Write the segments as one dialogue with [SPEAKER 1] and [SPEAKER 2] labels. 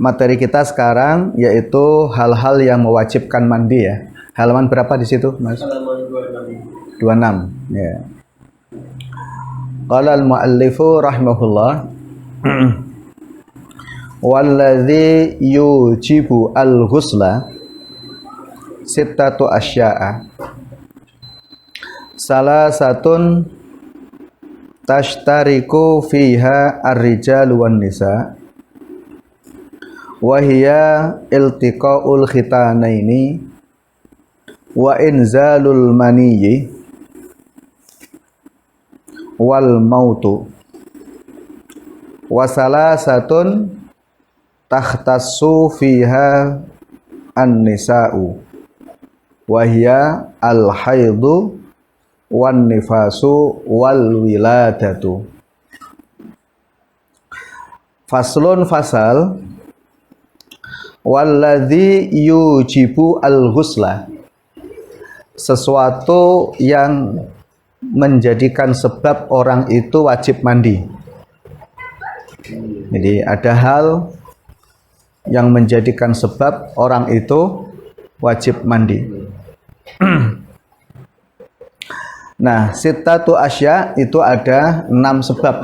[SPEAKER 1] materi kita sekarang yaitu hal-hal yang mewajibkan mandi ya. Halaman berapa di situ, Mas?
[SPEAKER 2] Halaman 26.
[SPEAKER 1] 26. Ya. Qala al-muallifu rahimahullah walladzi yujibu al-ghusla sittatu asya'a. Salasatun tashtariku fiha ar-rijal wan nisa wa hiya iltiqaul khitanaini wa inzalul maniyyi wal mautu wa salasatun takhtassu fiha an-nisa'u wa hiya al-haidu wan nifasu wal wiladatu. Faslun fasal walladzi yujibu al-ghusla, sesuatu yang menjadikan sebab orang itu wajib mandi. Jadi ada hal yang menjadikan sebab orang itu wajib mandi. Nah, sittatu asya itu ada 6 sebab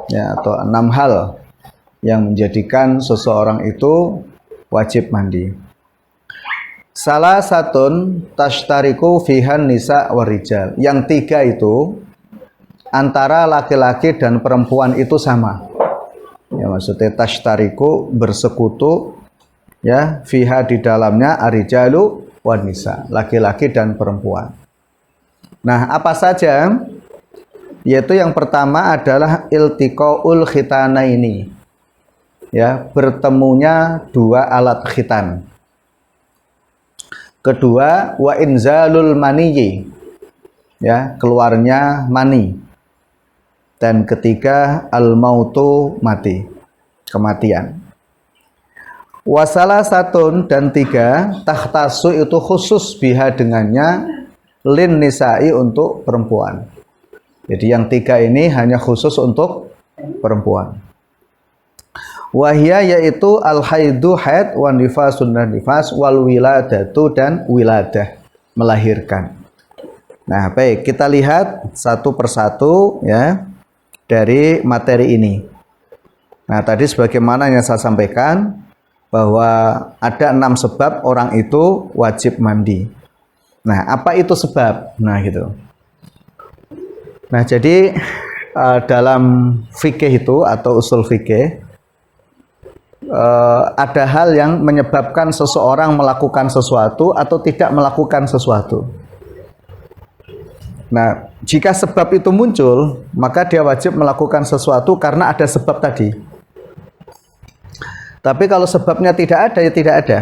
[SPEAKER 1] ya, atau 6 hal yang menjadikan seseorang itu wajib mandi. Salah satun tashtariku fihan nisa warijal. Yang 3 itu antara laki-laki dan perempuan itu sama. Ya, maksudnya tashtariku bersekutu ya, fiha di dalamnya arijalu wan nisa, laki-laki dan perempuan. Nah, apa saja? Yaitu yang pertama adalah iltiqaul khitanaini. Ya, bertemunya 2 alat khitan. Kedua, wa inzalul maniyyi. Ya, keluarnya mani. Dan ketiga, al mautu, mati, kematian. Wasalah satun, dan 3 takhtasu itu khusus biha dengannya lin nisa'i untuk perempuan. Jadi yang 3 ini hanya khusus untuk perempuan. Wahia yaitu al-haidu haid, wan nifasun dan nifas, wal wiladatu dan wiladah, melahirkan. Nah, baik, kita lihat satu persatu ya dari materi ini. Nah, tadi sebagaimana yang saya sampaikan bahwa ada 6 sebab orang itu wajib mandi. Nah, apa itu sebab? Nah, gitu. Nah, jadi dalam fikih itu atau usul fikih ada hal yang menyebabkan seseorang melakukan sesuatu atau tidak melakukan sesuatu. Nah, jika sebab itu muncul, maka dia wajib melakukan sesuatu karena ada sebab tadi. Tapi kalau sebabnya tidak ada, ya tidak ada.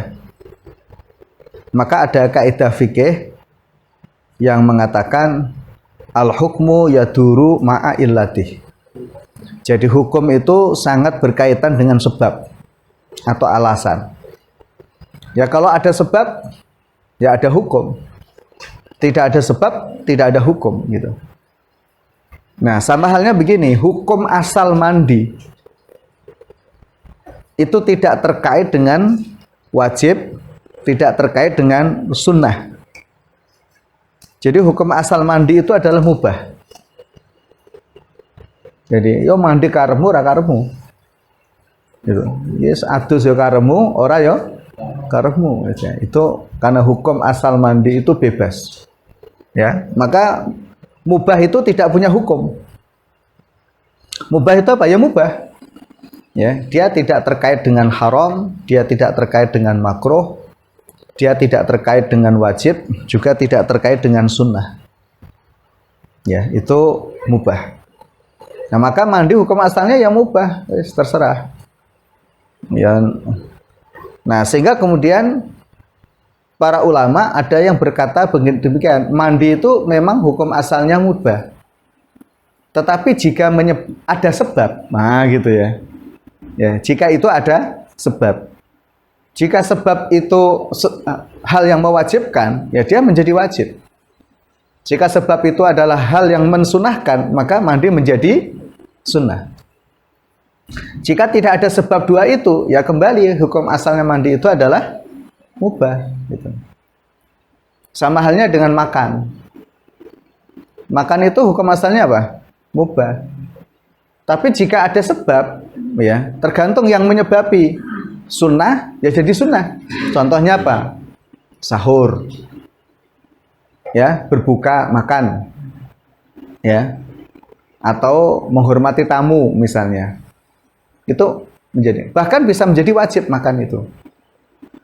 [SPEAKER 1] Maka ada kaidah fikih yang mengatakan al-hukmu yaduru ma'a illatih. Jadi hukum itu sangat berkaitan dengan sebab atau alasan. Ya, kalau ada sebab, ya ada hukum. Tidak ada sebab, tidak ada hukum gitu. Nah, sama halnya begini, hukum asal mandi itu tidak terkait dengan wajib, tidak terkait dengan sunnah. Jadi hukum asal mandi itu adalah mubah. Jadi yo mandi karemu ora karemu. Gitu. Yes, adus yo karemu, ora yo karemu. Itu karena hukum asal mandi itu bebas. Ya, maka mubah itu tidak punya hukum. Mubah itu apa? Ya mubah. Ya, dia tidak terkait dengan haram, dia tidak terkait dengan makruh, dia tidak terkait dengan wajib, juga tidak terkait dengan sunnah. Ya, itu mubah. Nah, maka mandi hukum asalnya yang mubah, terserah. Ya. Nah, sehingga kemudian para ulama ada yang berkata demikian, mandi itu memang hukum asalnya mubah. Tetapi jika ada sebab, nah gitu ya. Ya, jika itu ada sebab. Jika sebab itu hal yang mewajibkan, ya dia menjadi wajib. Jika sebab itu adalah hal yang mensunahkan, maka mandi menjadi sunnah. Jika tidak ada sebab dua itu, ya kembali hukum asalnya mandi itu adalah mubah gitu. Sama halnya dengan makan. Makan itu hukum asalnya apa? Mubah. Tapi jika ada sebab, ya tergantung yang menyebabi. Sunnah, ya jadi sunnah. Contohnya apa? Sahur, ya berbuka makan, ya, atau menghormati tamu misalnya. Itu menjadi, bahkan bisa menjadi wajib makan itu.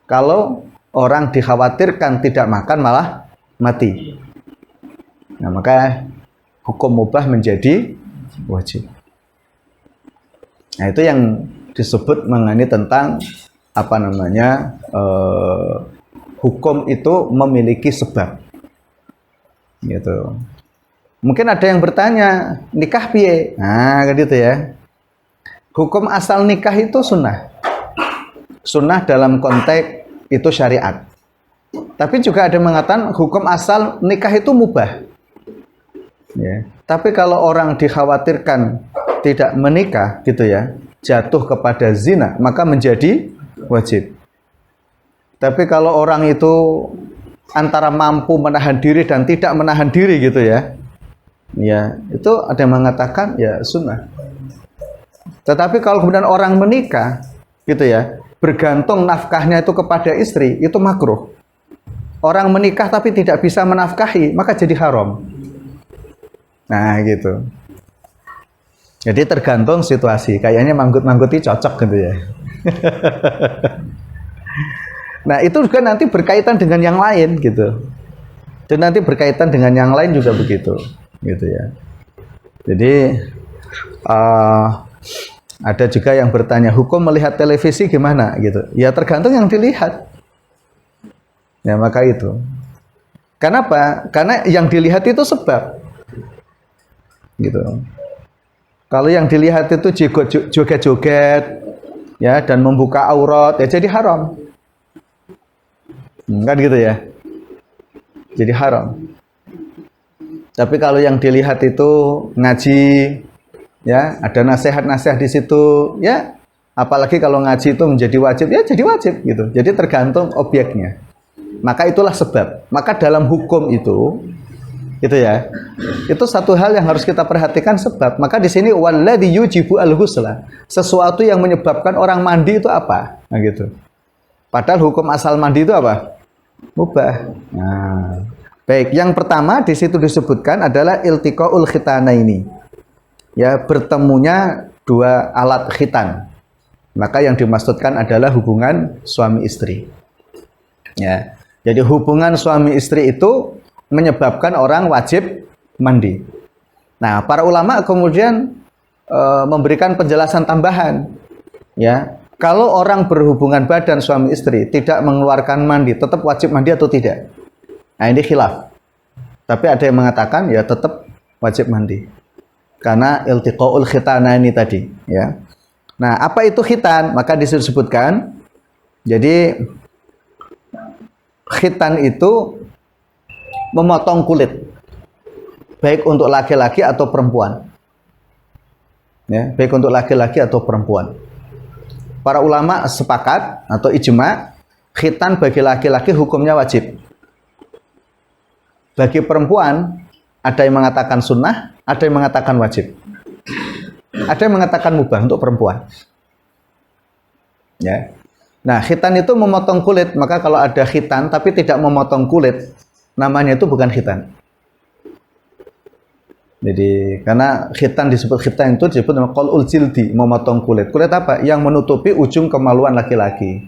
[SPEAKER 1] Kalau orang dikhawatirkan tidak makan malah mati. Nah, maka hukum mubah menjadi wajib. Nah, itu yang disebut mengenai tentang apa namanya hukum itu memiliki sebab. Gitu. Mungkin ada yang bertanya, nikah piye? Nah, kan gitu ya. Hukum asal nikah itu sunnah. Sunnah dalam konteks itu syariat. Tapi juga ada yang mengatakan hukum asal nikah itu mubah. Ya. Tapi kalau orang dikhawatirkan tidak menikah gitu ya, jatuh kepada zina, maka menjadi wajib. Tapi kalau orang itu antara mampu menahan diri dan tidak menahan diri gitu ya, ya itu ada yang mengatakan ya sunnah. Tetapi kalau kemudian orang menikah gitu ya, bergantung nafkahnya itu kepada istri, itu makruh. Orang menikah tapi tidak bisa menafkahi, maka jadi haram. Nah gitu. Jadi tergantung situasi. Kayaknya manggut-mangguti cocok gitu ya. Nah itu juga nanti berkaitan dengan yang lain gitu. Dan nanti berkaitan dengan yang lain juga begitu, gitu ya. Jadi ada juga yang bertanya, hukum melihat televisi gimana gitu? Ya tergantung yang dilihat. Ya maka itu. Kenapa? Karena yang dilihat itu sebab. Gitu. Kalau yang dilihat itu joget-joget, ya dan membuka aurat, ya jadi haram. Kan gitu ya. Jadi haram. Tapi kalau yang dilihat itu ngaji, ya ada nasihat-nasihat di situ, ya apalagi kalau ngaji itu menjadi wajib, ya jadi wajib gitu. Jadi tergantung objeknya. Maka itulah sebab. Maka dalam hukum itu ya, itu satu hal yang harus kita perhatikan sebab. Maka di sini walladzi yujibu al-ghusla, sesuatu yang menyebabkan orang mandi itu apa? Nah gitu. Padahal hukum asal mandi itu apa? Mubah. Nah, baik, yang pertama di situ disebutkan adalah iltiqaul khitanaini. Ya, bertemunya dua alat khitan. Maka yang dimaksudkan adalah hubungan suami istri. Ya. Jadi hubungan suami istri itu menyebabkan orang wajib mandi. Nah, para ulama kemudian memberikan penjelasan tambahan. Ya, kalau orang berhubungan badan suami istri tidak mengeluarkan mandi, tetap wajib mandi atau tidak? Nah, ini khilaf. Tapi ada yang mengatakan ya tetap wajib mandi. Karena iltiqaul khitanaini tadi, ya. Nah, apa itu khitan? Maka disebutkan. Jadi khitan itu memotong kulit, baik untuk laki-laki atau perempuan. Ya, baik untuk laki-laki atau perempuan. Para ulama sepakat atau ijma, khitan bagi laki-laki hukumnya wajib. Bagi perempuan, ada yang mengatakan sunnah, ada yang mengatakan wajib. Ada yang mengatakan mubah untuk perempuan. Ya. Nah, khitan itu memotong kulit, maka kalau ada khitan tapi tidak memotong kulit, namanya itu bukan khitan. Jadi, karena khitan disebut khitan itu disebut nama qal'ul jildi, memotong kulit. Kulit apa? Yang menutupi ujung kemaluan laki-laki.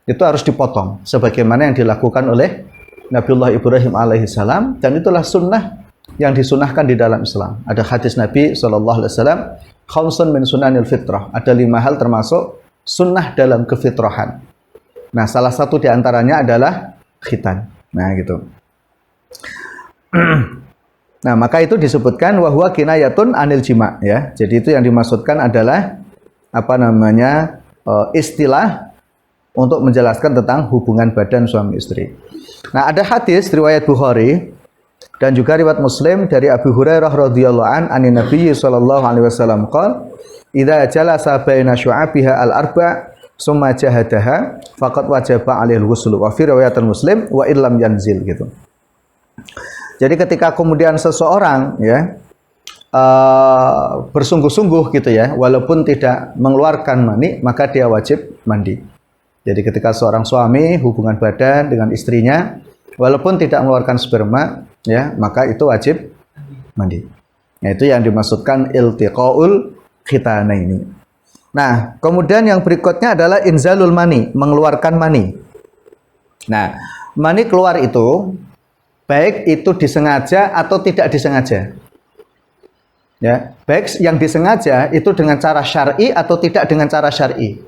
[SPEAKER 1] Itu harus dipotong, sebagaimana yang dilakukan oleh Nabiullah Ibrahim alaihissalam, dan itulah sunnah yang disunahkan di dalam Islam. Ada hadis Nabi SAW, khamsun min sunanil fitrah. Ada 5 hal termasuk sunnah dalam kefitrahan. Nah, salah satu diantaranya adalah khitan. Nah, gitu. Nah, maka itu disebutkan wahwa kinayatun anil jima, ya. Jadi itu yang dimaksudkan adalah apa namanya? Istilah untuk menjelaskan tentang hubungan badan suami istri. Nah, ada hadis riwayat Bukhari dan juga riwayat Muslim dari Abu Hurairah radhiyallahu an anin Nabi sallallahu alaihi wasallam qala idza jalasa baina syu'abiha al-arba' summa jahadaha faqad wajaba 'alaihi al-ghusl wa fi riwayatul Muslim wa illam yanzil gitu. Jadi ketika kemudian seseorang ya bersungguh-sungguh gitu ya, walaupun tidak mengeluarkan mani, maka dia wajib mandi. Jadi ketika seorang suami hubungan badan dengan istrinya, walaupun tidak mengeluarkan sperma, ya, maka itu wajib mandi. Nah, itu yang dimaksudkan iltiqaul khitanaini. Nah, kemudian yang berikutnya adalah inzalul mani, mengeluarkan mani. Nah, mani keluar itu baik itu disengaja atau tidak disengaja. Ya, baik yang disengaja itu dengan cara syar'i atau tidak dengan cara syar'i,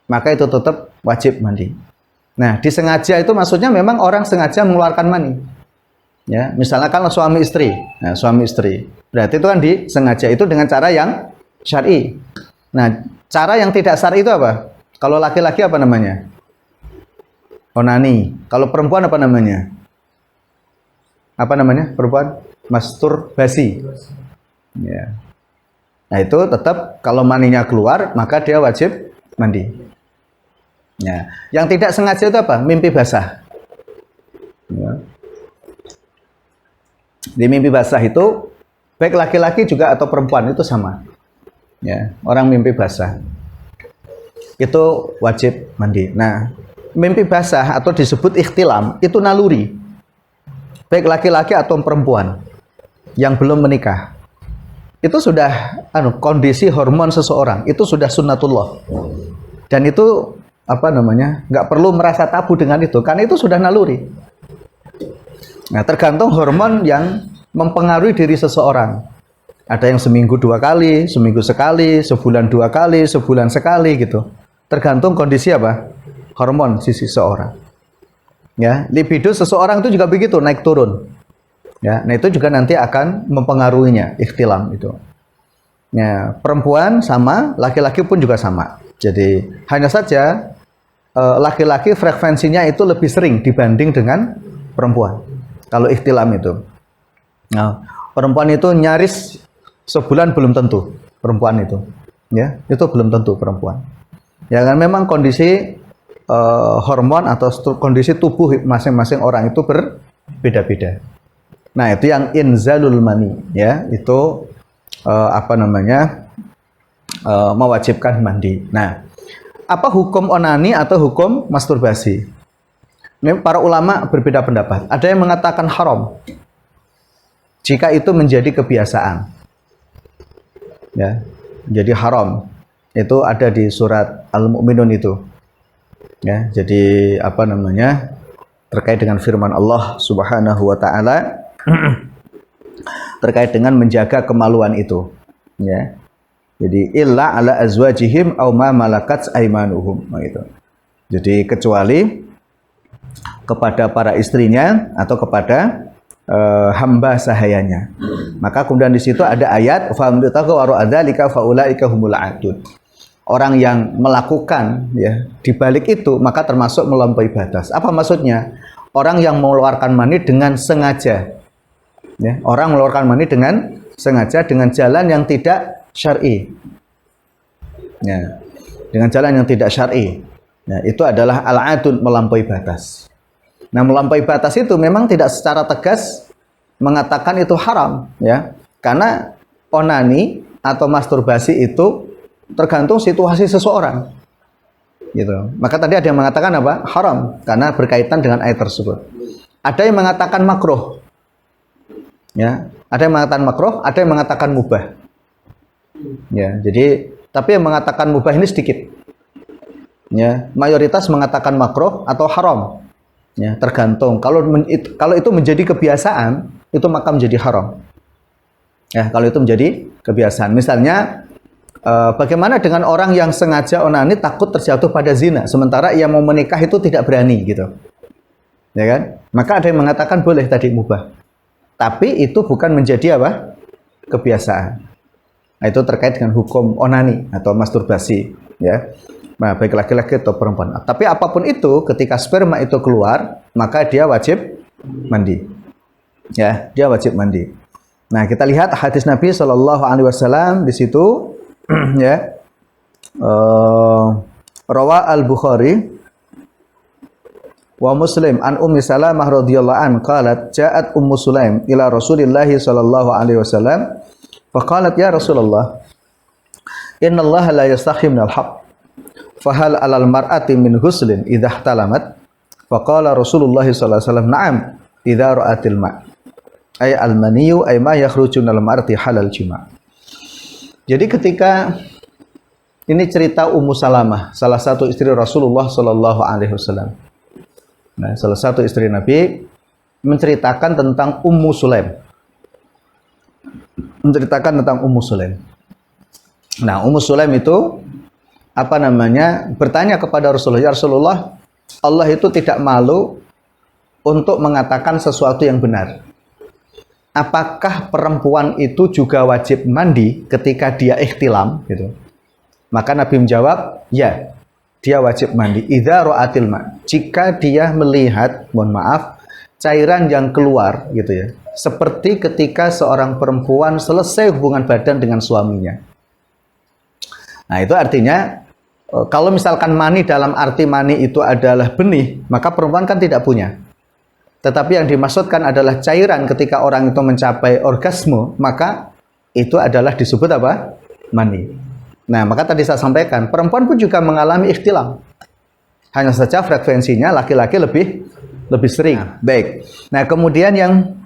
[SPEAKER 1] maka itu tetap wajib mandi. Nah, disengaja itu maksudnya memang orang sengaja mengeluarkan mani. Ya, misalnya kalau suami istri, nah, suami istri, berarti itu kan disengaja, itu dengan cara yang syar'i. Nah, cara yang tidak syar'i itu apa? Kalau laki-laki apa namanya? Onani. Kalau perempuan apa namanya? Apa namanya? Perempuan? Masturbasi. Ya. Nah, itu tetap kalau maninya keluar maka dia wajib mandi. Ya. Yang tidak sengaja itu apa? Mimpi basah. Ya. Di mimpi basah itu baik laki-laki juga atau perempuan itu sama. Ya, orang mimpi basah itu wajib mandi. Nah, mimpi basah atau disebut ikhtilam itu naluri. Baik laki-laki atau perempuan yang belum menikah. Itu sudah kondisi hormon seseorang, itu sudah sunnatullah. Dan itu apa namanya? Nggak perlu merasa tabu dengan itu, karena itu sudah naluri. Nah, tergantung hormon yang mempengaruhi diri seseorang. Ada yang seminggu 2 kali, seminggu sekali, sebulan 2 kali, sebulan sekali gitu. Tergantung kondisi apa? Hormon sisi seseorang. Ya, libido seseorang itu juga begitu, naik turun. Ya, nah itu juga nanti akan mempengaruhinya, ikhtilam itu. Ya, perempuan sama, laki-laki pun juga sama. Jadi hanya saja laki-laki frekuensinya itu lebih sering dibanding dengan perempuan. Kalau ikhtilam itu. Nah, perempuan itu nyaris sebulan belum tentu perempuan itu. Ya, itu belum tentu perempuan. Ya kan memang kondisi hormon atau kondisi tubuh masing-masing orang itu berbeda-beda. Nah, itu yang inzalul mani, ya, itu apa namanya? Mewajibkan mandi. Nah, apa hukum onani atau hukum masturbasi? Ini para ulama berbeda pendapat. Ada yang mengatakan haram jika itu menjadi kebiasaan. Ya, jadi haram. Itu ada di surat Al-Mu'minun itu. Ya, jadi apa namanya? Terkait dengan firman Allah Subhanahu wa taala terkait dengan menjaga kemaluan itu, ya. Jadi illa ala azwajihim aw ma malakat aimanuhum, gitu. Jadi kecuali kepada para istrinya atau kepada hamba sahayanya. Maka kemudian di situ ada ayat famdutaqa wa ra'adzalika faulaika humul adud. Orang yang melakukan ya di balik itu maka termasuk melampaui batas. Apa maksudnya? Orang yang mengeluarkan mani dengan sengaja. Ya, orang mengeluarkan mani dengan sengaja dengan jalan yang tidak syar'i. Ya, dengan jalan yang tidak syar'i. Nah, itu adalah al-adud, melampaui batas. Nah, melampaui batas itu memang tidak secara tegas mengatakan itu haram, ya. Karena onani atau masturbasi itu tergantung situasi seseorang. Gitu. Maka tadi ada yang mengatakan apa? Haram karena berkaitan dengan ayat tersebut. Ada yang mengatakan makruh. Ya, ada yang mengatakan makruh, ada yang mengatakan mubah. Ya, jadi tapi yang mengatakan mubah ini sedikit. Ya, mayoritas mengatakan makruh atau haram. Ya, tergantung. Kalau itu menjadi kebiasaan, itu maka menjadi haram. Ya, kalau itu menjadi kebiasaan. Misalnya bagaimana dengan orang yang sengaja onani takut terjatuh pada zina, sementara ia mau menikah itu tidak berani gitu. Ya kan? Maka ada yang mengatakan boleh tadi mubah. Tapi itu bukan menjadi apa? Kebiasaan. Nah, itu terkait dengan hukum onani atau masturbasi, ya. Nah, baik laki-laki atau perempuan. Tapi apapun itu, ketika sperma itu keluar, maka dia wajib mandi. Ya, dia wajib mandi. Nah, kita lihat hadis Nabi Shallallahu Alaihi Wasallam di situ Ya. Rawa al-Bukhari wa Muslim an Ummi Salamah radhiyallahu an qalat ja'at Ummu Sulaim ila Rasulillah sallallahu alaihi wasallam faqalat ya Rasulullah inna Allah la yastahi minal haqq fahal 'alal mar'ati min huslin idza ihtalamat faqala Rasulullah sallallahu alaihi wasallam na'am idza ra'atil ma' ay al-maniyyu ay ma yakhruju minal mar'ati halal jima'. Jadi ketika ini cerita Ummu Salamah, salah satu istri Rasulullah sallallahu alaihi wasallam. Nah, salah satu istri Nabi menceritakan tentang Ummu Sulaim. Menceritakan tentang Ummu Sulaim. Nah, Ummu Sulaim itu bertanya kepada Rasulullah, ya Rasulullah, Allah itu tidak malu untuk mengatakan sesuatu yang benar. Apakah perempuan itu juga wajib mandi ketika dia ihtilam gitu? Maka Nabi menjawab, ya, dia wajib mandi idza ra'atil ma, jika dia melihat, mohon maaf, cairan yang keluar gitu ya. Seperti ketika seorang perempuan selesai hubungan badan dengan suaminya. Nah, itu artinya kalau misalkan mani dalam arti mani itu adalah benih, maka perempuan kan tidak punya. Tetapi yang dimaksudkan adalah cairan ketika orang itu mencapai orgasme, maka itu adalah disebut apa? Mani. Nah, maka tadi saya sampaikan, perempuan pun juga mengalami ikhtilam. Hanya saja frekuensinya laki-laki lebih sering. Baik. Nah, kemudian yang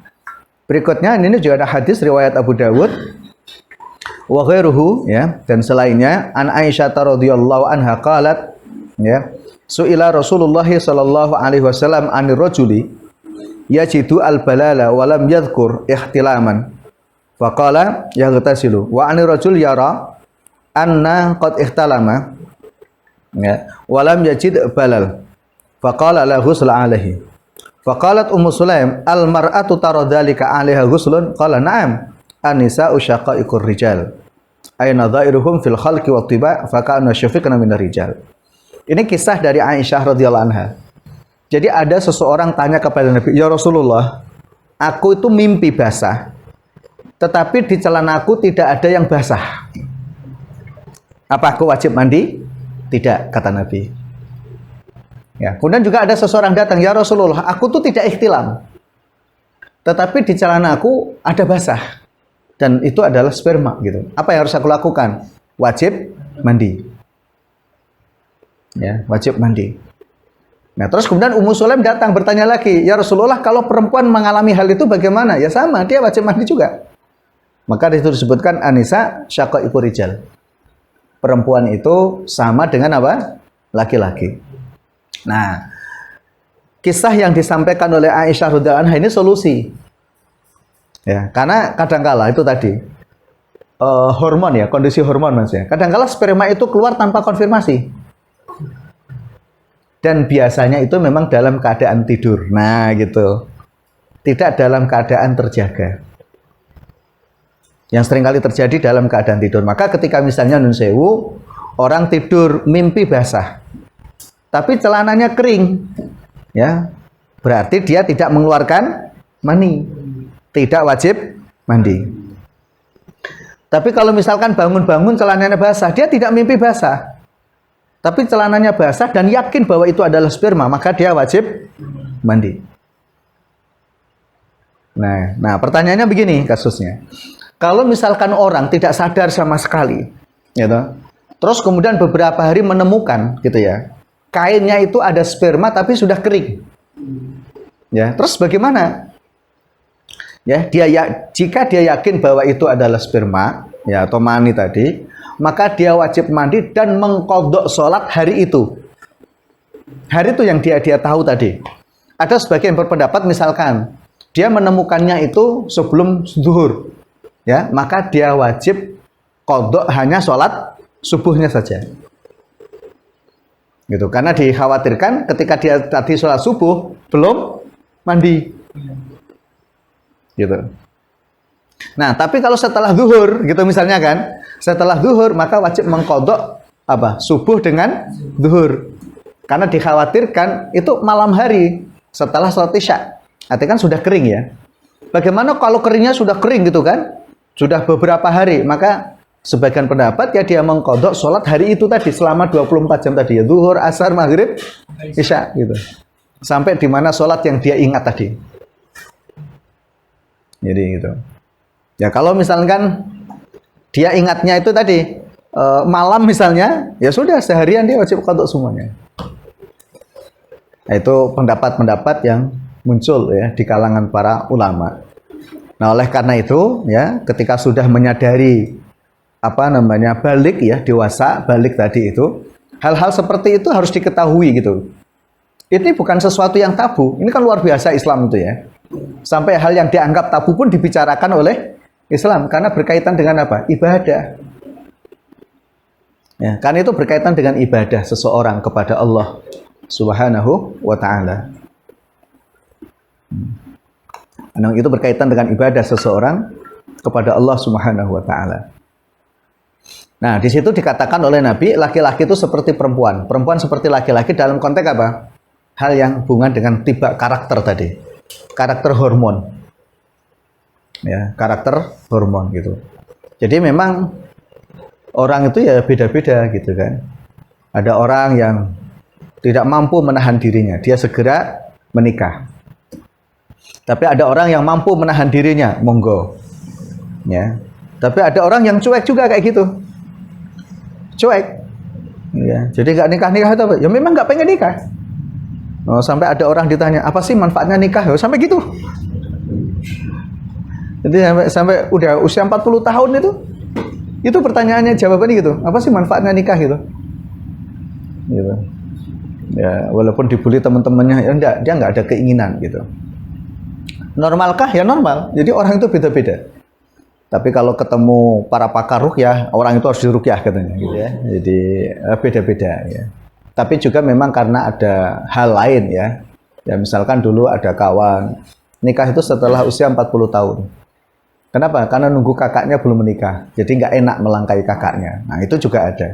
[SPEAKER 1] berikutnya ini juga ada hadis riwayat Abu Dawud wa ghairuhu ya, dan selainnya an Aisyah radhiyallahu anha qalat ya, su'ila Rasulullah sallallahu alaihi wasallam anir rajuli yajidu al-balala wa lam yadhkur ihtilaman. Faqala yaghtasilu wa anir rajul yara anna qad ihtalama ya walam yajid balal faqala la ghusl alaihi faqalat Ummu Sulaim al mar'atu tara dzalika 'alaiha ghuslun qala na'am an-nisa'u syaqa'iqur rijal ay nadhairuhum fil khalqi wat tiba fa kana syafiqna minar rijal. Ini kisah dari Aisyah radhiyallahu anha. Jadi ada seseorang tanya kepada Nabi, ya Rasulullah, aku itu mimpi basah tetapi di celanaku tidak ada yang basah. Apa aku wajib mandi? Tidak, kata Nabi. Ya, kemudian juga ada seseorang datang, ya Rasulullah, aku tuh tidak ikhtilam. Tetapi di celanaku ada basah. Dan itu adalah sperma gitu. Apa yang harus aku lakukan? Wajib mandi. Ya, wajib mandi. Nah, terus kemudian Ummu Sulaim datang bertanya lagi, ya Rasulullah, kalau perempuan mengalami hal itu bagaimana? Ya sama, dia wajib mandi juga. Maka itu disebutkan Anisa syaqaiqur rijal. Perempuan itu sama dengan apa? Laki-laki. Nah, kisah yang disampaikan oleh Aisyah radhiyallahu anha ini solusi. Ya, karena kadangkala itu tadi hormon ya, kondisi hormon Mas ya. Kadangkala sperma itu keluar tanpa konfirmasi. Dan biasanya itu memang dalam keadaan tidur. Nah, gitu. Tidak dalam keadaan terjaga. Yang seringkali terjadi dalam keadaan tidur. Maka ketika misalnya nun sewu, orang tidur mimpi basah, tapi celananya kering, ya berarti dia tidak mengeluarkan mani, tidak wajib mandi. Tapi kalau misalkan bangun-bangun celananya basah, dia tidak mimpi basah, tapi celananya basah dan yakin bahwa itu adalah sperma, maka dia wajib mandi. Nah, pertanyaannya begini kasusnya. Kalau misalkan orang tidak sadar sama sekali, gitu, terus kemudian beberapa hari menemukan, gitu ya, kainnya itu ada sperma tapi sudah kering, ya, terus bagaimana? Ya, jika dia yakin bahwa itu adalah sperma, ya, atau mani tadi, maka dia wajib mandi dan mengqadha sholat hari itu. Hari itu yang dia tahu tadi. Ada sebagian berpendapat misalkan dia menemukannya itu sebelum zuhur. Ya, maka dia wajib qadha hanya sholat subuhnya saja. Gitu, karena dikhawatirkan ketika dia tadi sholat subuh belum mandi. Gitu. Nah, tapi kalau setelah zuhur, gitu misalnya kan, setelah zuhur maka wajib mengqadha apa? Subuh dengan zuhur. Karena dikhawatirkan itu malam hari setelah sholat isya. Artinya kan sudah kering ya. Bagaimana kalau keringnya sudah kering gitu kan? Sudah beberapa hari, maka Sebagian pendapat ya dia mengqadha sholat hari itu tadi selama 24 jam tadi ya, zuhur, asar, maghrib, isya gitu. Sampai di mana sholat yang dia ingat tadi. Jadi gitu. Ya kalau misalkan dia ingatnya itu tadi malam misalnya, ya sudah seharian dia wajib qadha semuanya. Nah, itu pendapat-pendapat yang muncul ya di kalangan para ulama. Nah, oleh karena itu ya, ketika sudah menyadari balik ya, dewasa, balik tadi itu, hal-hal seperti itu harus diketahui gitu. Ini bukan sesuatu yang tabu. Ini kan luar biasa Islam itu ya. Sampai hal yang dianggap tabu pun dibicarakan oleh Islam karena berkaitan dengan apa? Ibadah. Ya, karena itu berkaitan dengan ibadah seseorang kepada Allah Subhanahu wa ta'ala. Itu berkaitan dengan ibadah seseorang kepada Allah Subhanahu wa ta'ala. Nah, di situ dikatakan oleh Nabi, laki-laki itu seperti perempuan. Perempuan seperti laki-laki dalam konteks apa? Hal yang hubungan dengan tiba karakter tadi. Karakter hormon. Ya, karakter hormon gitu. Jadi memang orang itu ya beda-beda gitu kan. Ada orang yang tidak mampu menahan dirinya, dia segera menikah. Tapi ada orang yang mampu menahan dirinya, monggo. Ya. Tapi ada orang yang cuek juga kayak gitu. Cuek. Ya. Jadi nggak nikah-nikah itu apa? Ya memang nggak pengen nikah. Oh, sampai ada orang ditanya, apa sih manfaatnya nikah? Oh, sampai gitu. Jadi sampai udah usia 40 tahun itu pertanyaannya, jawabannya gitu. Apa sih manfaatnya nikah gitu? Gitu. Ya, walaupun dibully teman-temannya, ya enggak, dia nggak ada keinginan gitu. Normalkah? Ya normal. Jadi orang itu beda-beda. Tapi kalau ketemu para pakar ruqyah, orang itu harus diruqyah katanya gitu ya. Jadi beda-beda ya. Tapi juga memang karena ada hal lain ya. Ya misalkan dulu ada kawan nikah itu setelah usia 40 tahun. Kenapa? Karena nunggu kakaknya belum menikah. Jadi nggak enak melangkai kakaknya. Nah, itu juga ada.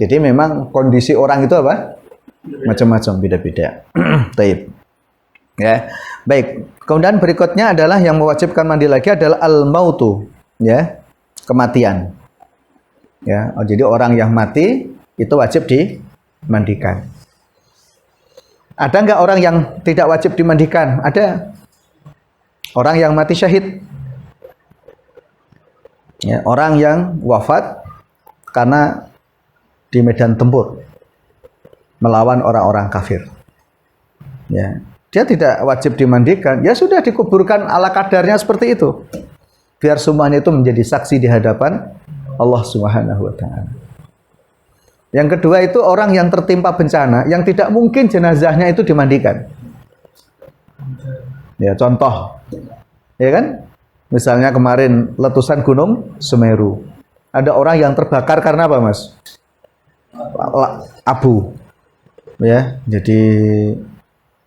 [SPEAKER 1] Jadi memang kondisi orang itu apa? Macam-macam, beda-beda. Taib. Ya. Baik. Kemudian berikutnya adalah yang mewajibkan mandi lagi adalah al-mautu, ya. Kematian. Ya, jadi orang yang mati itu wajib dimandikan. Ada nggak orang yang tidak wajib dimandikan? Ada. Orang yang mati syahid. Ya, orang yang wafat karena di medan tempur melawan orang-orang kafir. Ya, dia tidak wajib dimandikan. Ya sudah, dikuburkan ala kadarnya seperti itu. Biar semuanya itu menjadi saksi di hadapan Allah Subhanahu wa ta'ala. Yang kedua itu orang yang tertimpa bencana yang tidak mungkin jenazahnya itu dimandikan. Ya, contoh. Ya kan? Misalnya kemarin letusan Gunung Semeru. Ada orang yang terbakar karena apa, Mas? Abu. Ya, jadi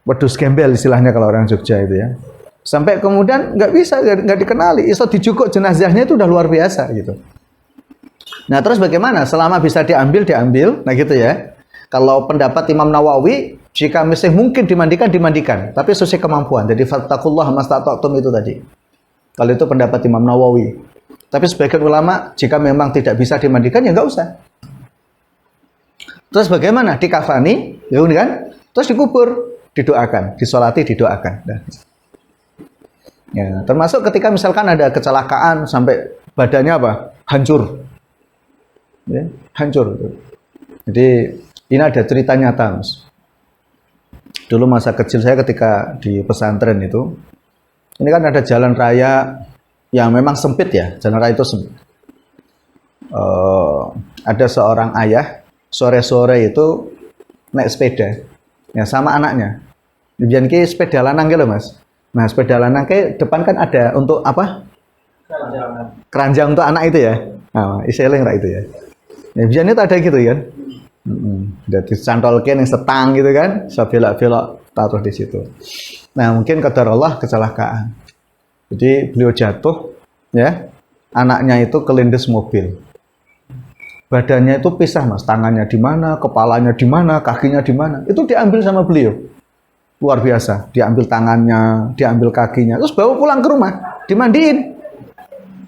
[SPEAKER 1] wedus gembel istilahnya kalau orang Jogja itu ya. Sampai kemudian nggak bisa, nggak dikenali. Iso dijukuk jenazahnya itu udah luar biasa gitu. Nah, terus bagaimana? Selama bisa diambil. Nah gitu ya. Kalau pendapat Imam Nawawi, jika masih mungkin dimandikan. Tapi sesuai kemampuan. Jadi fattaqullaha mastata'tum itu tadi. Kalau itu pendapat Imam Nawawi. Tapi sebagian ulama, jika memang tidak bisa dimandikan, ya nggak usah. Terus bagaimana? Dikafani, ya kan? Terus dikubur, didoakan, disolati, didoakan. Nah. Ya, termasuk ketika misalkan ada kecelakaan sampai badannya apa? Hancur. Ya, hancur. Jadi ini ada cerita nyata, Mas. Dulu masa kecil saya ketika di pesantren itu, ini kan ada jalan raya yang memang sempit ya, jalan raya itu sempit. Ada seorang ayah sore-sore itu naik sepeda, ya sama anaknya. Kemudian ke sepeda lanang gitu, Mas. Nah, sepeda lanang ke depan kan ada untuk apa? Keranjang untuk anak itu ya. Nah, iseling lah itu ya. Ya biasanya itu ada gitu kan. Jadi cantolkan yang setang gitu kan, saya belok-belok taruh di situ. Nah, mungkin qadarullah kecelakaan. Jadi beliau jatuh, ya, anaknya itu kelindes mobil. Badannya itu pisah, Mas, tangannya di mana, kepalanya di mana, kakinya di mana. Itu diambil sama beliau. Luar biasa, diambil tangannya, diambil kakinya, terus bawa pulang ke rumah, dimandiin.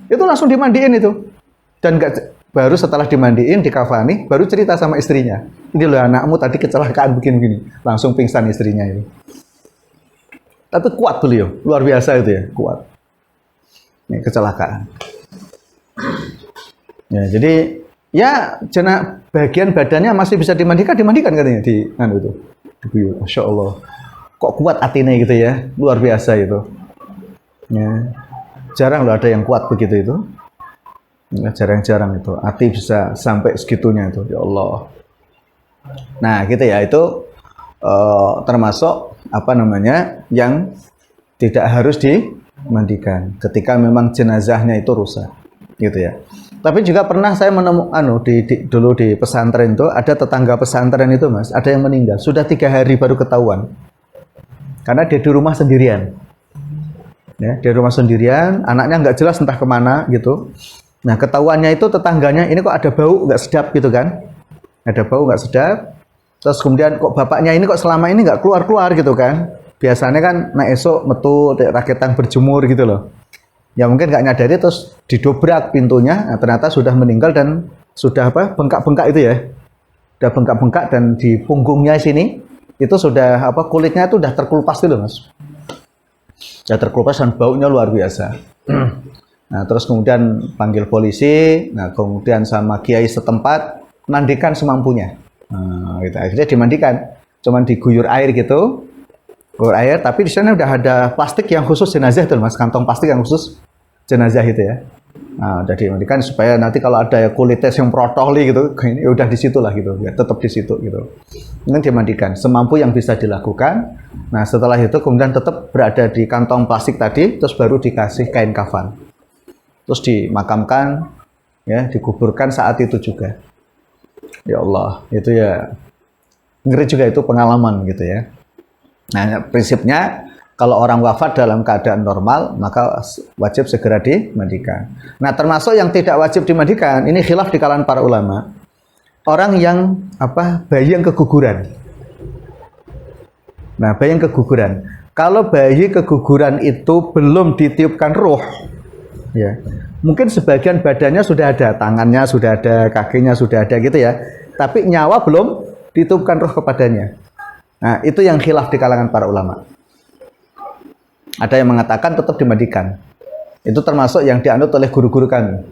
[SPEAKER 1] Itu langsung dimandiin itu. Dan baru setelah dimandiin, dikafani, baru cerita sama istrinya. Ini loh anakmu tadi kecelakaan begini-begini. Langsung pingsan istrinya itu. Tapi kuat beliau, luar biasa itu ya, kuat. Ini kecelakaan. Ya, jadi ya bagian badannya masih bisa dimandikan katanya di itu. Masya Allah. Kok kuat hatinya gitu ya, luar biasa itu. Ya. Jarang loh ada yang kuat begitu itu. Ya, jarang-jarang itu. Hati bisa sampai segitunya itu, ya Allah. Nah, gitu ya, itu termasuk apa namanya yang tidak harus dimandikan ketika memang jenazahnya itu rusak, gitu ya. Tapi juga pernah saya menemukan dulu di pesantren itu ada tetangga pesantren itu Mas, ada yang meninggal sudah 3 hari baru ketahuan karena dia di rumah sendirian. Ya, di rumah sendirian, anaknya nggak jelas entah kemana gitu. Nah, ketahuannya itu tetangganya ini kok ada bau nggak sedap gitu kan? Ada bau nggak sedap. Terus kemudian kok bapaknya ini kok selama ini nggak keluar gitu kan? Biasanya kan esok metu rakitan berjemur gitu loh. Ya mungkin nggak nyadari terus didobrak pintunya, nah, ternyata sudah meninggal dan sudah bengkak-bengkak itu ya. Sudah bengkak-bengkak dan di punggungnya sini itu sudah kulitnya itu udah terkelupas gitu Mas. Sudah terkelupas dan baunya luar biasa. Nah, terus kemudian panggil polisi, nah kemudian sama kiai setempat mandikan semampunya. Nah, gitu. Akhirnya dimandikan, cuman diguyur air gitu, guyur air. Tapi di sana udah ada plastik yang khusus jenazah tuh Mas, kantong plastik yang khusus jenazah itu ya. Nah, udah dimandikan supaya nanti kalau ada kulitnya yang protoli gitu, ya udah di situ lah gitu, ya tetap di situ gitu. Ini dimandikan semampu yang bisa dilakukan. Nah, setelah itu kemudian tetap berada di kantong plastik tadi, terus baru dikasih kain kafan. Terus dimakamkan, ya, dikuburkan saat itu juga. Ya Allah, itu ya ngeri juga itu pengalaman gitu ya. Nah, prinsipnya kalau orang wafat dalam keadaan normal, maka wajib segera dimandikan. Nah, termasuk yang tidak wajib dimandikan, ini khilaf di kalangan para ulama. Orang yang bayi yang keguguran. Nah, bayi yang keguguran. Kalau bayi keguguran itu belum ditiupkan ruh, ya, mungkin sebagian badannya sudah ada, tangannya sudah ada, kakinya sudah ada gitu ya, tapi nyawa belum ditiupkan ruh kepadanya. Nah, itu yang khilaf di kalangan para ulama. Ada yang mengatakan tetap dimandikan. Itu termasuk yang dianut oleh guru-guru kami.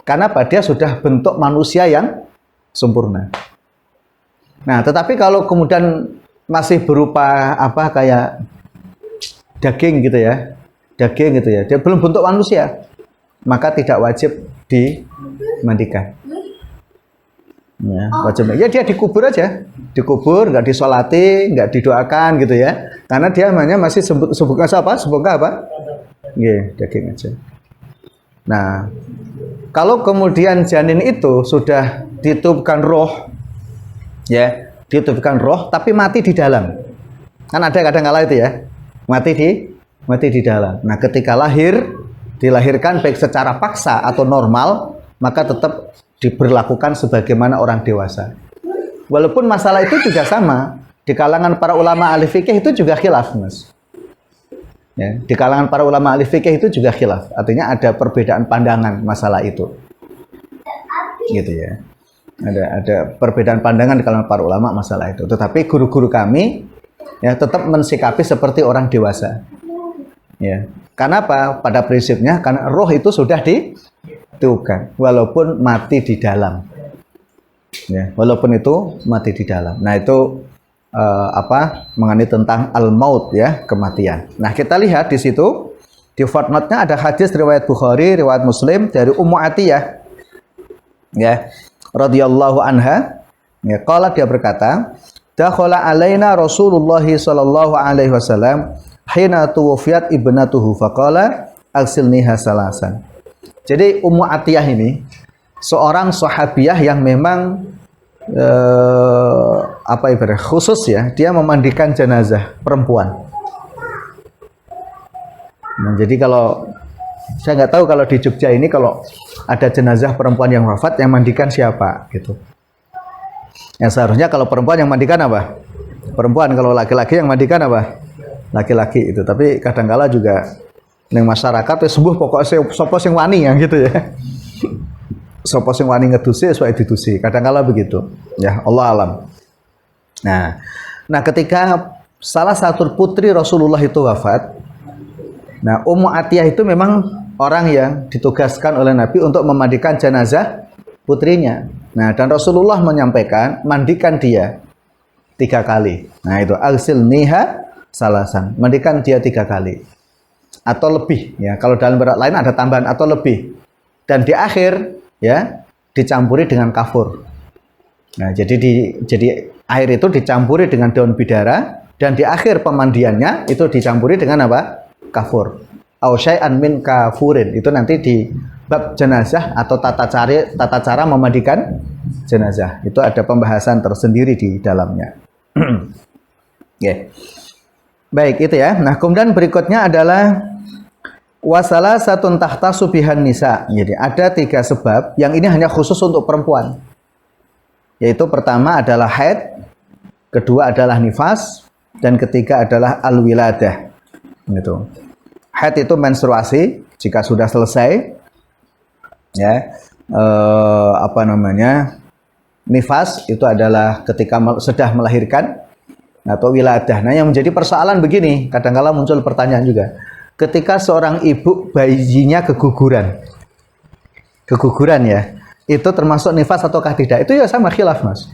[SPEAKER 1] Karena dia sudah bentuk manusia yang sempurna. Nah, tetapi kalau kemudian masih berupa kayak daging gitu ya, dia belum bentuk manusia, maka tidak wajib dimandikan. Ya, wajib. Ya dia dikubur aja, dikubur, nggak disolati, nggak didoakan gitu ya, karena dia namanya masih sebutkan apa? Iya, daging aja. Nah, kalau kemudian janin itu sudah ditiupkan roh, ya, ditiupkan roh, tapi mati di dalam, kan ada kadang-kala itu ya, mati di dalam. Nah, ketika dilahirkan baik secara paksa atau normal, maka tetap diberlakukan sebagaimana orang dewasa. Walaupun masalah itu juga sama di kalangan para ulama ahli fikih itu juga khilaf, Mas. Ya, di kalangan para ulama ahli fikih itu juga khilaf. Artinya ada perbedaan pandangan masalah itu. Gitu ya. Ada perbedaan pandangan di kalangan para ulama masalah itu. Tetapi guru-guru kami ya tetap mensikapi seperti orang dewasa. Ya. Karena apa? Pada prinsipnya karena roh itu sudah ditiupkan walaupun mati di dalam. Ya, walaupun itu mati di dalam. Nah, itu mengenai tentang al-maut ya, kematian. Nah, kita lihat di situ di footnote-nya ada hadis riwayat Bukhari, riwayat Muslim dari Ummu Atiyah. Ya, radhiyallahu anha. Ya, qala dia berkata, "Dakhala alaina Rasulullah sallallahu alaihi wasallam hina tuwfiyat ibnatuhu faqala agsilniha salasan." Jadi Ummu Atiyah ini seorang sahabiah yang memang khusus ya, dia memandikan jenazah perempuan. Nah, jadi kalau saya nggak tahu kalau di Jogja ini kalau ada jenazah perempuan yang wafat yang mandikan siapa gitu. Yang seharusnya kalau perempuan yang mandikan apa? Perempuan, kalau laki-laki yang mandikan apa? Laki-laki itu. Tapi kadang-kala juga yang masyarakat sembuh pokoknya sopo sing wani yang gitu ya. sapa sing wani ngedusi wis wae didusi. Kadang-kala begitu. Ya, Allah alam. Nah, ketika salah satu putri Rasulullah itu wafat, nah Ummu Atiyah itu memang orang yang ditugaskan oleh Nabi untuk memandikan jenazah putrinya. Nah, dan Rasulullah menyampaikan, mandikan dia 3 kali. Nah, itu agsil niha salasan, mandikan dia 3 kali atau lebih. Ya, kalau dalam berat lain ada tambahan atau lebih. Dan di akhir, ya, dicampuri dengan kafur. Nah, jadi air itu dicampuri dengan daun bidara, dan di akhir pemandiannya itu dicampuri dengan apa? Kafur. Au syai'an min kafurin. Itu nanti di bab jenazah atau tata cara memandikan jenazah. Itu ada pembahasan tersendiri di dalamnya. Okay. Baik, itu ya. Nah, kemudian berikutnya adalah wasala satun tahta subihan nisa. Jadi ada 3 sebab yang ini hanya khusus untuk perempuan. Yaitu pertama adalah haid, kedua adalah nifas, dan ketiga adalah al-wiladah. Gitu. Haid itu menstruasi jika sudah selesai, ya. Nifas itu adalah ketika sudah melahirkan, atau wiladah. Nah, yang menjadi persoalan begini, kadang-kala muncul pertanyaan juga. Ketika seorang ibu bayinya keguguran ya, itu termasuk nifas ataukah tidak? Itu ya sama khilaf, Mas.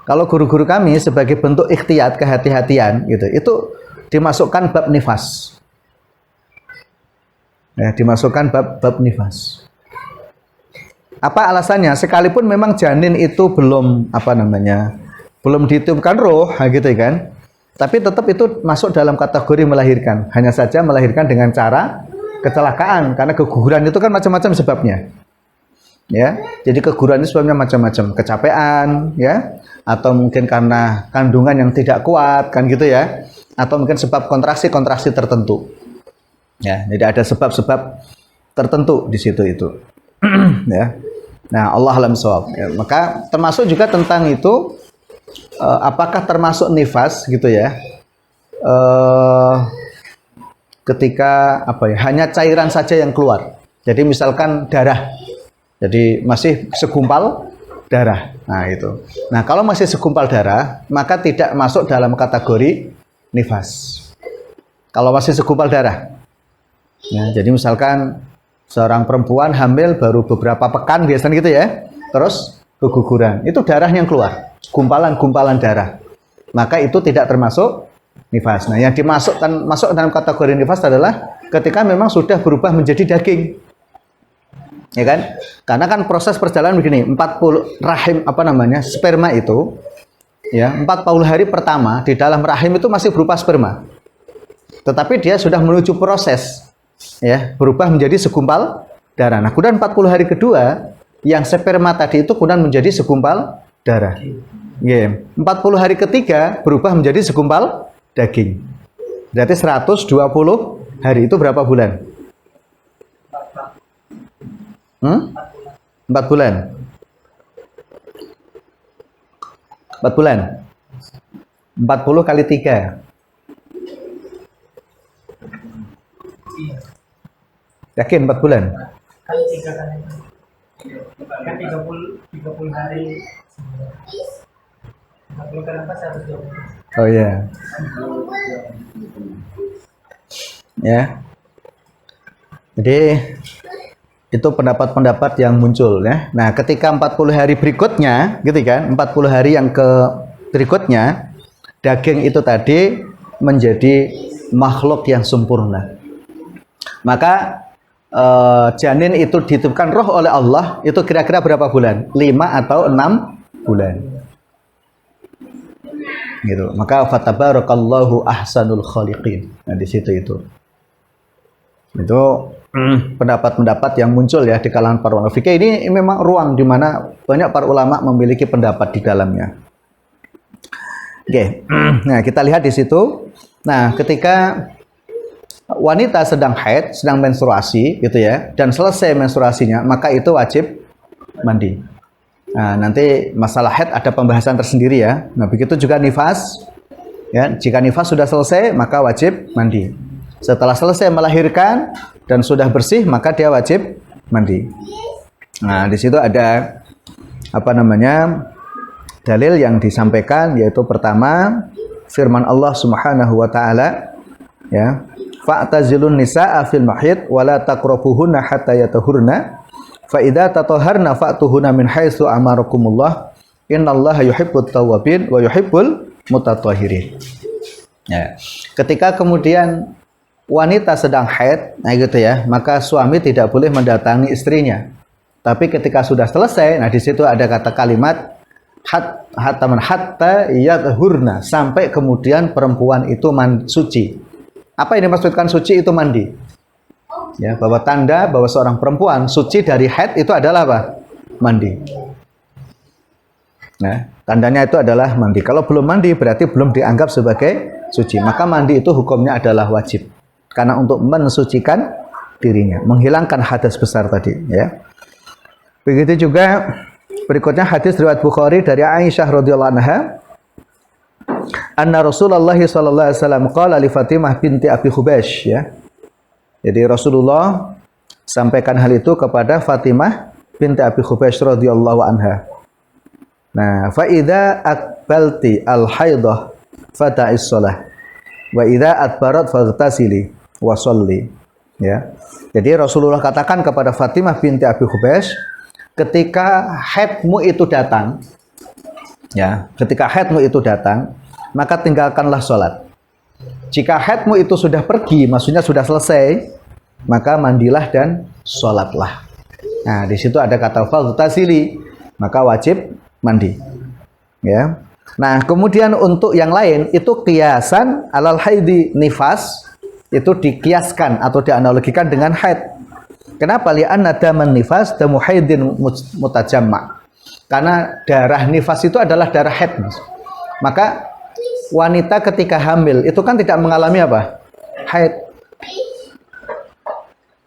[SPEAKER 1] Kalau guru-guru kami sebagai bentuk ikhtiyat, kehati-hatian gitu, itu dimasukkan bab nifas. Ya, dimasukkan bab nifas. Apa alasannya? Sekalipun memang janin itu belum belum ditiupkan roh, gitu kan? Tapi tetap itu masuk dalam kategori melahirkan. Hanya saja melahirkan dengan cara kecelakaan, karena keguguran itu kan macam-macam sebabnya. Ya, jadi keguguran itu sebabnya macam-macam, kecapean, ya, atau mungkin karena kandungan yang tidak kuat, kan gitu ya, atau mungkin sebab kontraksi tertentu. Ya, jadi ada sebab-sebab tertentu di situ itu. Ya. Nah, Allah alam shawab. Ya, maka termasuk juga tentang itu, apakah termasuk nifas gitu ya? Ketika hanya cairan saja yang keluar. Jadi misalkan darah, jadi masih segumpal darah. Nah itu. Nah, kalau masih segumpal darah, maka tidak masuk dalam kategori nifas. Kalau masih segumpal darah. Nah, jadi misalkan seorang perempuan hamil baru beberapa pekan biasanya gitu ya, terus keguguran, itu darah yang keluar, gumpalan-gumpalan darah. Maka itu tidak termasuk nifas. Nah, yang masuk dalam kategori nifas adalah ketika memang sudah berubah menjadi daging. Ya kan? Karena kan proses perjalanan begini, 40 rahim sperma itu ya, 40 hari pertama di dalam rahim itu masih berupa sperma. Tetapi dia sudah menuju proses ya, berubah menjadi segumpal darah. Nah, kemudian 40 hari kedua yang sperma tadi itu kemudian menjadi segumpal darah. Ya, 40 hari ketiga berubah menjadi segumpal daging. Berarti 120 hari itu berapa bulan? 4 bulan. 4 bulan. 40 kali 3. Yakin 4 bulan?
[SPEAKER 2] Kali 3 kali. Kan 30 hari. 40 kali 4 120.
[SPEAKER 1] Oh ya. Ya. Jadi itu pendapat-pendapat yang muncul ya. Nah, ketika 40 hari berikutnya, gitu kan, 40 hari yang berikutnya, daging itu tadi menjadi makhluk yang sempurna. Maka janin itu ditiupkan roh oleh Allah, itu kira-kira berapa bulan? 5 atau 6 bulan. Gitu. Maka fatabarakallahu ahsanul khaliqin. Nah, di situ itu. Itu pendapat-pendapat yang muncul ya di kalangan para ulama fikih. Ini memang ruang di mana banyak para ulama memiliki pendapat di dalamnya. Oke. Nah, kita lihat di situ. Nah, ketika wanita sedang haid, sedang menstruasi gitu ya, dan selesai menstruasinya, maka itu wajib mandi. Nah, nanti masalah haid ada pembahasan tersendiri ya. Nah, begitu juga nifas. Ya, jika nifas sudah selesai, maka wajib mandi. Setelah selesai melahirkan dan sudah bersih, maka dia wajib mandi. Nah, di situ ada apa namanya dalil yang disampaikan, yaitu pertama firman Allah Subhanahu wa taala, ya, fa'tazilun nisaa fil mahid wa la taqrabuhunna hatta yatahurna fa idza tatahharna fa'tuhunna min haitsu amarakumullah innallaha yuhibbut tawwabin wa yuhibbul mutatahhirin. Ya. Ketika kemudian wanita sedang haid, nah gitu ya, maka suami tidak boleh mendatangi istrinya. Tapi ketika sudah selesai, nah di situ ada kata kalimat hatta yadhurna, sampai kemudian perempuan itu suci. Apa yang dimaksudkan suci itu mandi? Ya, bahwa tanda bahwa seorang perempuan suci dari haid itu adalah apa? Mandi. Nah, tandanya itu adalah mandi. Kalau belum mandi berarti belum dianggap sebagai suci. Maka mandi itu hukumnya adalah wajib. Karena untuk mensucikan dirinya, menghilangkan hadas besar tadi, ya. Begitu juga berikutnya hadis riwayat Bukhari dari Aisyah radhiyallahu anha, anna Rasulullah sallallahu alaihi wasallam qala li Fatimah binti Abi Hubaysh, ya. Jadi Rasulullah sampaikan hal itu kepada Fatimah binti Abi Hubaysh radhiyallahu anha. Nah, fa idza aqbalti al-haidah fata'is shalah wa idza adbarat faghtasili wa sholli, ya. Jadi Rasulullah katakan kepada Fatimah binti Abi Hubaysh, ketika haidmu itu datang, ya, ketika haidmu itu datang, maka tinggalkanlah sholat. Jika haidmu itu sudah pergi, maksudnya sudah selesai, maka mandilah dan sholatlah. Nah, di situ ada kata faghtasili, maka wajib mandi, ya. Nah, kemudian untuk yang lain itu kiasan alal haidi, nifas itu dikiaskan atau dianalogikan dengan haid. Kenapa? Li'anna daman nifas damu haidin mutajamma. Karena darah nifas itu adalah darah haid, Mas. Maka wanita ketika hamil itu kan tidak mengalami apa? Haid.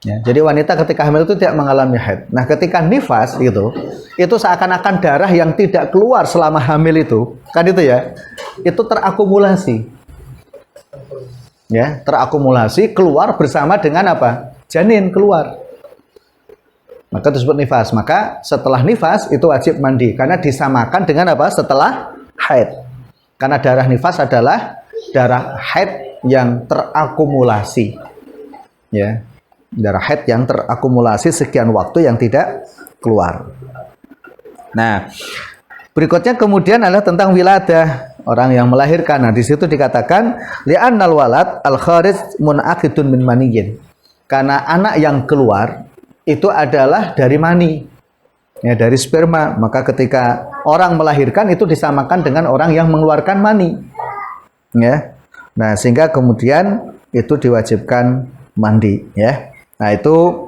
[SPEAKER 1] Ya, jadi wanita ketika hamil itu tidak mengalami haid. Nah, ketika nifas itu seakan-akan darah yang tidak keluar selama hamil itu, kan itu ya, itu terakumulasi. Ya, terakumulasi keluar bersama dengan apa? Janin keluar. Maka itu disebut nifas. Maka setelah nifas itu wajib mandi karena disamakan dengan apa? Setelah haid. Karena darah nifas adalah darah haid yang terakumulasi. Ya. Darah haid yang terakumulasi sekian waktu yang tidak keluar. Nah, berikutnya kemudian adalah tentang wiladah, orang yang melahirkan. Nah, di situ dikatakan li'annal walad al-kharij munaqidun min maniyyin. Karena anak yang keluar itu adalah dari mani. Ya, dari sperma. Maka ketika orang melahirkan itu disamakan dengan orang yang mengeluarkan mani. Ya. Nah, sehingga kemudian itu diwajibkan mandi, ya. Nah, itu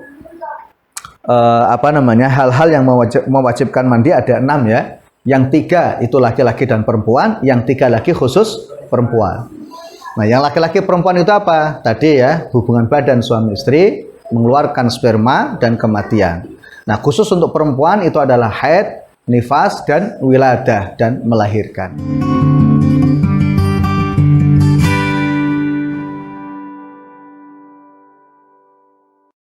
[SPEAKER 1] hal-hal yang mewajibkan mandi ada 6, ya. Yang 3 itu laki-laki dan perempuan, yang 3 lagi khusus perempuan. Nah, yang laki-laki perempuan itu apa? Tadi ya, hubungan badan suami istri, mengeluarkan sperma dan kematian. Nah, khusus untuk perempuan itu adalah haid, nifas dan wiladah dan melahirkan.